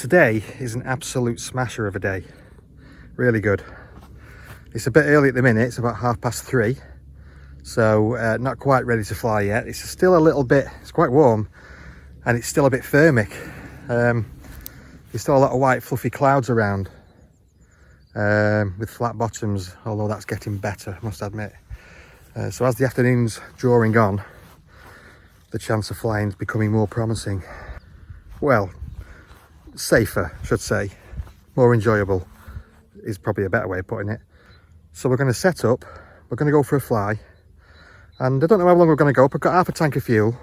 today is an absolute smasher of a day. Really good. It's a bit early at the minute, it's about 3:30. So not quite ready to fly yet. It's still a little bit, it's quite warm and it's still a bit thermic. There's still a lot of white fluffy clouds around with flat bottoms, although that's getting better, I must admit. So as the afternoon's drawing on, the chance of flying is becoming more promising. Well, safer, I should say. More enjoyable is probably a better way of putting it. So we're going to set up, we're going to go for a fly. And I don't know how long we're going to go up. I've got half a tank of fuel.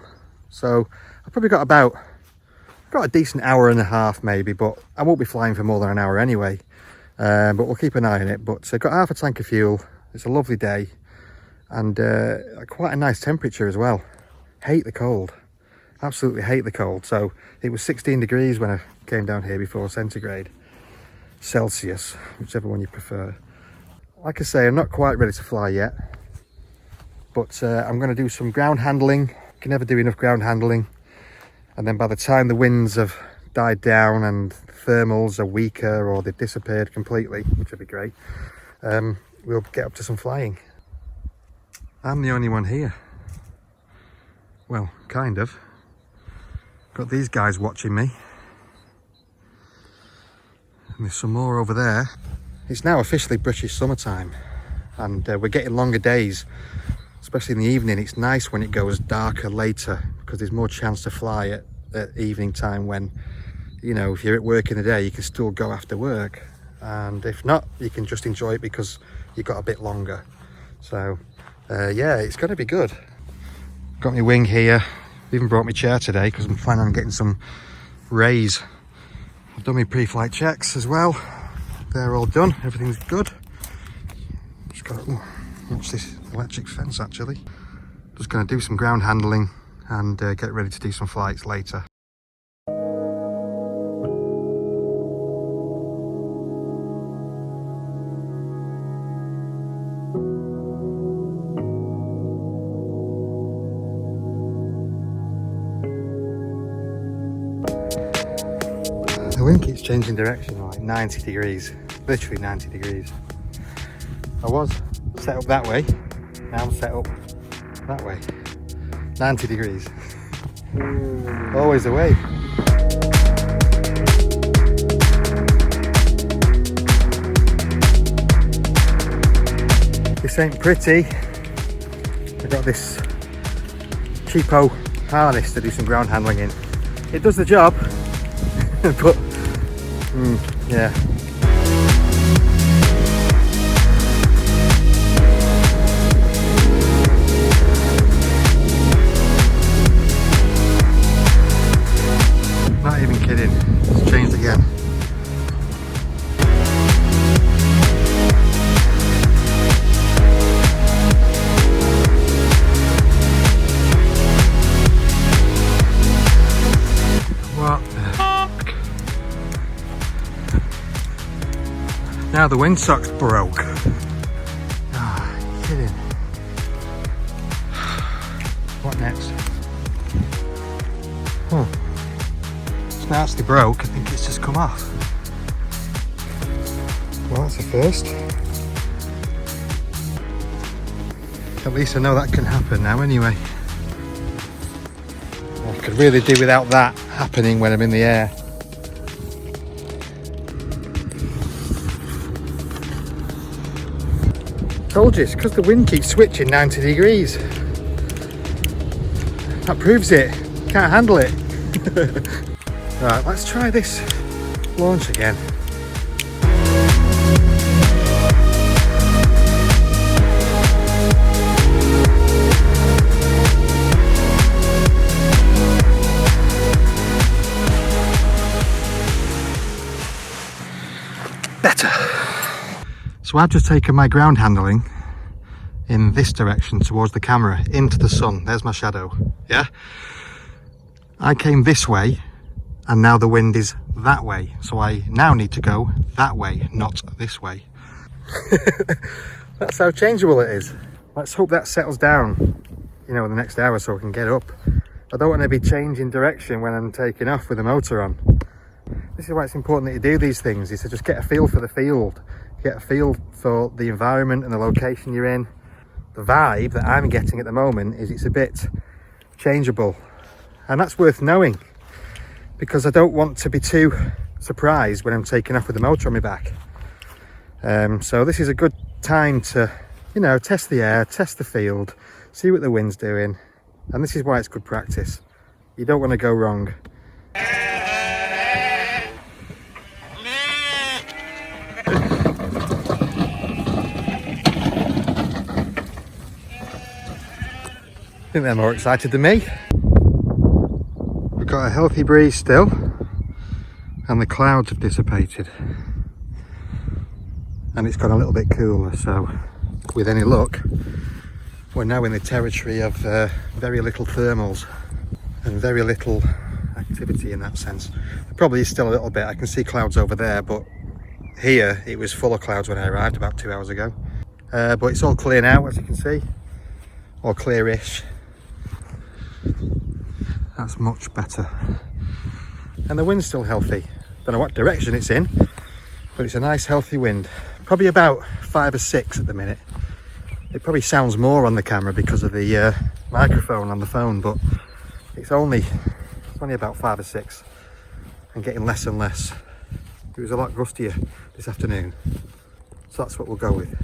So I've probably got a decent hour and a half maybe, but I won't be flying for more than an hour anyway. But we'll keep an eye on it. But I've got half a tank of fuel. It's a lovely day and quite a nice temperature as well. Hate the cold. Absolutely hate the cold. So it was 16 degrees when I came down here before, centigrade. Celsius, whichever one you prefer. Like I say, I'm not quite ready to fly yet. But I'm going to do some ground handling. You can never do enough ground handling. And then by the time the winds have died down and thermals are weaker or they've disappeared completely, which would be great, we'll get up to some flying. I'm the only one here. Well, kind of. Got these guys watching me. And there's some more over there. It's now officially British summertime. And we're getting longer days. Especially in the evening. It's nice when it goes darker later because there's more chance to fly at evening time when, you know, if you're at work in the day, you can still go after work. And if not, you can just enjoy it because you've got a bit longer. So, yeah, it's going to be good. Got my wing here. Even brought my chair today because I'm planning on getting some rays. I've done my pre-flight checks as well. They're all done. Everything's good. Just got to watch this electric fence actually. Just going to do some ground handling and get ready to do some flights later. The wind keeps changing direction like 90 degrees, literally 90 degrees. I was set up that way, now I'm set up that way. 90 degrees. Always the way. This ain't pretty. I've got this cheapo harness to do some ground handling in. It does the job, but yeah. Not even kidding, it's changed again. What the heck? Now the windsock's broke. Ah, you're kidding. What next? Oh. It's not actually broke, I think it's just come off. Well, that's a first. At least I know that can happen now anyway. I could really do without that happening when I'm in the air. Told you, it's because the wind keeps switching 90 degrees. That proves it. Can't handle it. Right, let's try this launch again. Better. So I've just taken my ground handling in this direction towards the camera, into the sun. There's my shadow, yeah? I came this way and now the wind is that way. So I now need to go that way, not this way. That's how changeable it is. Let's hope that settles down, you know, in the next hour so I can get up. I don't want to be changing direction when I'm taking off with the motor on. This is why it's important that you do these things, is to just get a feel for the field, get a feel for the environment and the location you're in. The vibe that I'm getting at the moment is it's a bit changeable, and that's worth knowing, because I don't want to be too surprised when I'm taking off with the motor on my back. So this is a good time to, you know, test the air, test the field, see what the wind's doing, and this is why it's good practice. You don't want to go wrong. I think they're more excited than me. We've got a healthy breeze still, and the clouds have dissipated, and it's got a little bit cooler, so with any luck we're now in the territory of very little thermals and very little activity in that sense. There probably is still a little bit. I can see clouds over there, but here it was full of clouds when I arrived about 2 hours ago. But it's all clear now, as you can see, or clearish. That's much better, and the wind's still healthy. Don't know what direction it's in, but it's a nice healthy wind, probably about 5 or 6 at the minute. It probably sounds more on the camera because of the microphone on the phone, but it's only about 5 or 6 and getting less and less. It was a lot gustier this afternoon, so that's what we'll go with.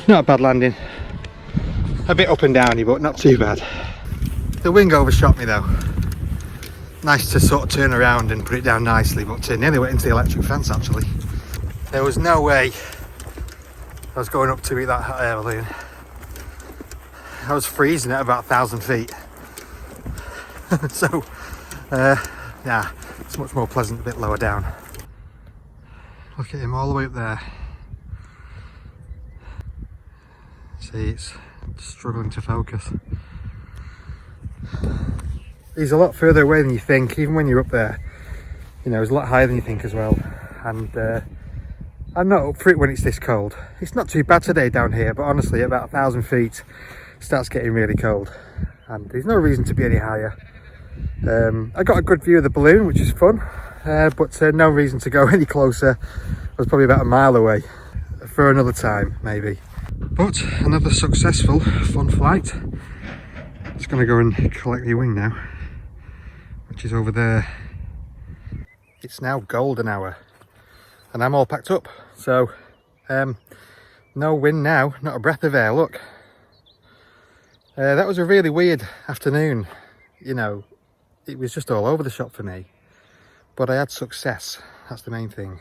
Not a bad landing. A bit up and downy, but not too bad. The wing overshot me though. Nice to sort of turn around and put it down nicely, but nearly went into the electric fence actually. There was no way I was going up to meet that hot air balloon. I was freezing at about 1,000 feet. So, yeah, it's much more pleasant a bit lower down. Look at him all the way up there. See, it's struggling to focus. He's a lot further away than you think, even when you're up there. You know, he's a lot higher than you think as well. And I'm not up for it when it's this cold. It's not too bad today down here, but honestly, at about 1,000 feet, it starts getting really cold. and there's no reason to be any higher. I got a good view of the balloon, which is fun, but no reason to go any closer. I was probably about a mile away. For another time, maybe. But another successful, fun flight. Just going to go and collect the wing now, which is over there. It's now golden hour, and I'm all packed up. So, no wind now, not a breath of air. Look, that was a really weird afternoon. You know, it was just all over the shop for me. But I had success. That's the main thing.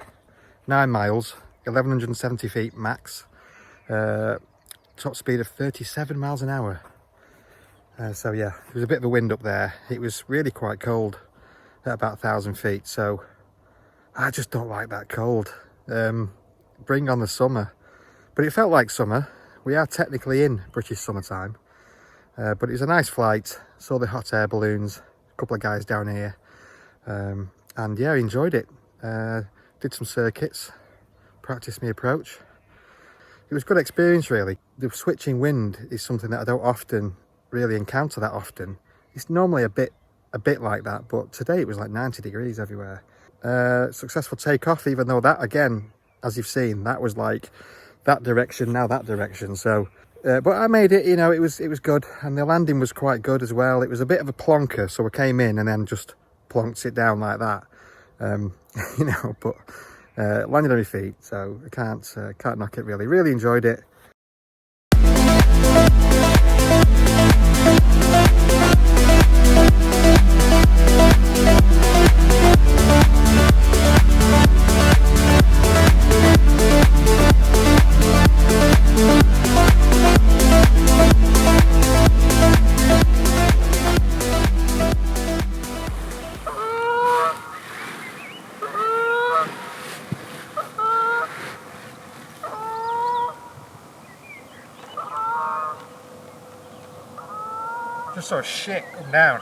9 miles. 1170 feet max, top speed of 37 miles an hour. So yeah, there was a bit of a wind up there. It was really quite cold at about 1,000 feet, so I just don't like that cold. Bring on the summer. But it felt like summer. We are technically in British summertime, but it was a nice flight. Saw the hot air balloons, a couple of guys down here, and yeah, enjoyed it. Did some circuits, practice my approach. It was a good experience, really. The switching wind is something that I don't often really encounter that often. It's normally a bit like that, but today it was like 90 degrees everywhere. Successful takeoff, even though that, again, as you've seen, that was like that direction, now that direction. So but I made it, you know, it was good, and the landing was quite good as well. It was a bit of a plonker, so I came in and then just plonked it down like that. You know, but landed on my feet, so I can't knock it really. Really enjoyed it. Just sort of shit come down.